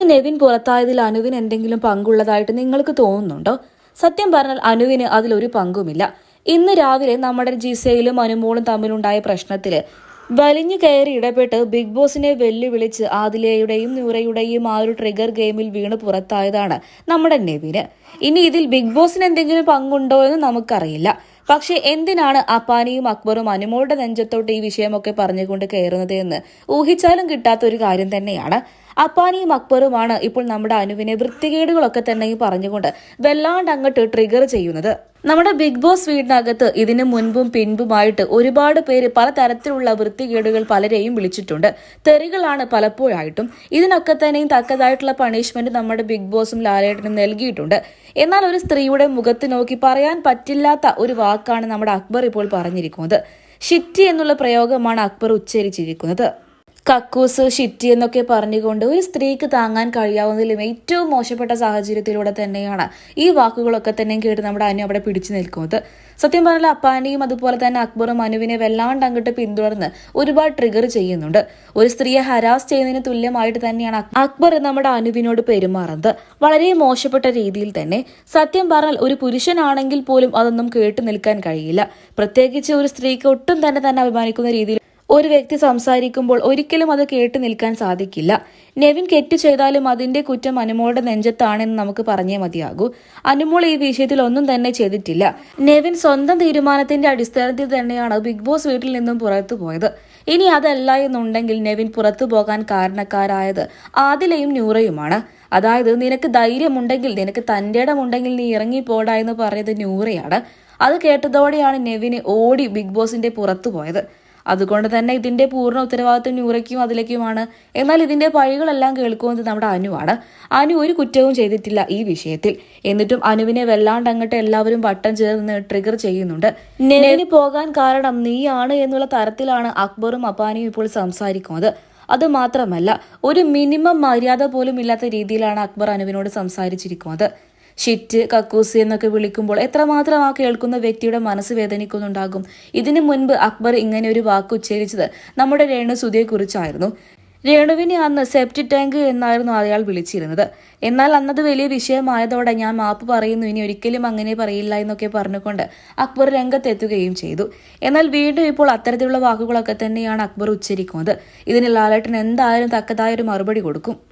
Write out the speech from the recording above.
നെവിൻ പുറത്തായതിൽ അനുവിന് എന്തെങ്കിലും പങ്കുള്ളതായിട്ട് നിങ്ങൾക്ക് തോന്നുന്നുണ്ടോ? സത്യം പറഞ്ഞാൽ അനുവിന് അതിലൊരു പങ്കുമില്ല. ഇന്ന് രാവിലെ നമ്മുടെ ജിസയിലും അനുമോളും തമ്മിലുണ്ടായ പ്രശ്നത്തില് വലിഞ്ഞു കയറി ഇടപെട്ട് ബിഗ് ബോസിനെ വെല്ലുവിളിച്ച് ആദിലയുടെയും നൂറയുടെയും ആ ഒരു ട്രിഗർ ഗെയിമിൽ വീണ് പുറത്തായതാണ് നമ്മുടെ നെവിന്. ഇനി ഇതിൽ ബിഗ് ബോസിന് എന്തെങ്കിലും പങ്കുണ്ടോ എന്ന് നമുക്കറിയില്ല. പക്ഷെ എന്തിനാണ് അപ്പാനിയും അക്ബറും അനുമോളുടെ നെഞ്ചത്തോട്ട് ഈ വിഷയമൊക്കെ പറഞ്ഞുകൊണ്ട് കയറുന്നത് എന്ന് ഊഹിച്ചാലും കിട്ടാത്ത ഒരു കാര്യം തന്നെയാണ്. അപ്പാനിയും അക്ബറുമാണ് ഇപ്പോൾ നമ്മുടെ അനുവിനെ വൃത്തികേടുകളൊക്കെ തന്നെ പറഞ്ഞുകൊണ്ട് വല്ലാണ്ട് അങ്ങോട്ട് ട്രിഗർ ചെയ്യുന്നത്. നമ്മുടെ ബിഗ് ബോസ് വീടിനകത്ത് ഇതിനു മുൻപും പിൻപുമായിട്ട് ഒരുപാട് പേര് പലതരത്തിലുള്ള വൃത്തികേടുകൾ പലരെയും വിളിച്ചിട്ടുണ്ട്. തെറികളാണ് പലപ്പോഴായിട്ടും. ഇതിനൊക്കെ തന്നെയും തക്കതായിട്ടുള്ള പണിഷ്മെന്റ് നമ്മുടെ ബിഗ് ബോസും ലാലേട്ടനും നൽകിയിട്ടുണ്ട്. എന്നാൽ ഒരു സ്ത്രീയുടെ മുഖത്ത് നോക്കി പറയാൻ പറ്റില്ലാത്ത ഒരു വാക്കാണ് നമ്മുടെ അക്ബർ ഇപ്പോൾ പറഞ്ഞിരിക്കുന്നത്. ഷിറ്റി എന്നുള്ള പ്രയോഗമാണ് അക്ബർ ഉച്ചരിച്ചിരിക്കുന്നത്. കക്കൂസ്, ഷിറ്റി എന്നൊക്കെ പറഞ്ഞുകൊണ്ട് ഒരു സ്ത്രീക്ക് താങ്ങാൻ കഴിയാവുന്നതിലും ഏറ്റവും മോശപ്പെട്ട സാഹചര്യത്തിലൂടെ തന്നെയാണ് ഈ വാക്കുകളൊക്കെ തന്നെയും കേട്ട് നമ്മുടെ അനു അവിടെ പിടിച്ചു നിൽക്കുന്നത്. സത്യം പറഞ്ഞാൽ അപ്പാനിയും അതുപോലെ തന്നെ അക്ബറും അനുവിനെ വല്ലാണ്ട് അങ്ങോട്ട് പിന്തുടർന്ന് ഒരുപാട് ട്രിഗർ ചെയ്യുന്നുണ്ട്. ഒരു സ്ത്രീയെ ഹരാസ് ചെയ്യുന്നതിന് തുല്യമായിട്ട് തന്നെയാണ് അക്ബർ നമ്മുടെ അനുവിനോട് പെരുമാറുന്നത്. വളരെ മോശപ്പെട്ട രീതിയിൽ തന്നെ. സത്യം പറഞ്ഞാൽ ഒരു പുരുഷനാണെങ്കിൽ പോലും അതൊന്നും കേട്ടു നിൽക്കാൻ കഴിയില്ല. പ്രത്യേകിച്ച് ഒരു സ്ത്രീക്ക് ഒട്ടും തന്നെ അഭിമാനിക്കുന്ന രീതിയിൽ ഒരു വ്യക്തി സംസാരിക്കുമ്പോൾ ഒരിക്കലും അത് കേട്ടു നിൽക്കാൻ സാധിക്കില്ല. നെവിൻ തെറ്റ് ചെയ്താലും അതിന്റെ കുറ്റം അനുമോളുടെ നെഞ്ചത്താണെന്ന് നമുക്ക് പറഞ്ഞേ മതിയാകൂ. അനുമോൾ ഈ വിഷയത്തിൽ ഒന്നും തന്നെ ചെയ്തിട്ടില്ല. നെവിൻ സ്വന്തം തീരുമാനത്തിന്റെ അടിസ്ഥാനത്തിൽ തന്നെയാണ് ബിഗ് ബോസ് വീട്ടിൽ നിന്നും പുറത്തു പോയത്. ഇനി അതല്ല എന്നുണ്ടെങ്കിൽ നെവിൻ പുറത്തു പോകാൻ കാരണക്കാരായത് ആദിലയും നൂറയുമാണ്. അതായത് നിനക്ക് ധൈര്യമുണ്ടെങ്കിൽ, നിനക്ക് തന്റെ ഇടമുണ്ടെങ്കിൽ നീ ഇറങ്ങിപ്പോടാ എന്ന് പറഞ്ഞത് നൂറയാണ്. അത് കേട്ടതോടെയാണ് നെവിന് ഓടി ബിഗ് ബോസിന്റെ പുറത്തു പോയത്. അതുകൊണ്ട് തന്നെ ഇതിന്റെ പൂർണ്ണ ഉത്തരവാദിത്വം നൂറയ്ക്കും അതിലേക്കുമാണ്. എന്നാൽ ഇതിന്റെ പഴികളെല്ലാം കേൾക്കുന്നത് നമ്മുടെ അനുവാണ്. അനു ഒരു കുറ്റവും ചെയ്തിട്ടില്ല ഈ വിഷയത്തിൽ. എന്നിട്ടും അനുവിനെ വല്ലാണ്ട് അങ്ങോട്ട് എല്ലാവരും വട്ടം ചേർന്ന് ട്രിഗർ ചെയ്യുന്നുണ്ട്. നെവിന് പോകാൻ കാരണം നീയാണ് എന്നുള്ള തരത്തിലാണ് അക്ബറും അപ്പാനിയും ഇപ്പോൾ സംസാരിക്കുന്നത്. അത് മാത്രമല്ല, ഒരു മിനിമം മര്യാദ പോലും ഇല്ലാത്ത രീതിയിലാണ് അക്ബർ അനുവിനോട് സംസാരിച്ചിരിക്കുന്നത്. ഷിറ്റ്, കക്കൂസ് എന്നൊക്കെ വിളിക്കുമ്പോൾ എത്രമാത്രം ആ കേൾക്കുന്ന വ്യക്തിയുടെ മനസ്സ് വേദനിക്കുന്നുണ്ടാകും. ഇതിനു മുൻപ് അക്ബർ ഇങ്ങനെ ഒരു വാക്ക് ഉച്ചരിച്ചത് നമ്മുടെ രേണു സുധിയെ കുറിച്ചായിരുന്നു. രേണുവിനെ അന്ന് സെപ്റ്റി ടാങ്ക് എന്നായിരുന്നു അയാൾ വിളിച്ചിരുന്നത്. എന്നാൽ അന്നത് വലിയ വിഷയമായതോടെ ഞാൻ മാപ്പ് പറയുന്നു, ഇനി ഒരിക്കലും അങ്ങനെ പറയില്ല എന്നൊക്കെ പറഞ്ഞുകൊണ്ട് അക്ബർ രംഗത്തെത്തുകയും ചെയ്തു. എന്നാൽ വീണ്ടും ഇപ്പോൾ അത്തരത്തിലുള്ള വാക്കുകളൊക്കെ തന്നെയാണ് അക്ബർ ഉച്ചരിക്കുന്നത്. ഇതിന് ലാലേട്ടൻ എന്തായാലും തക്കതായൊരു മറുപടി കൊടുക്കും.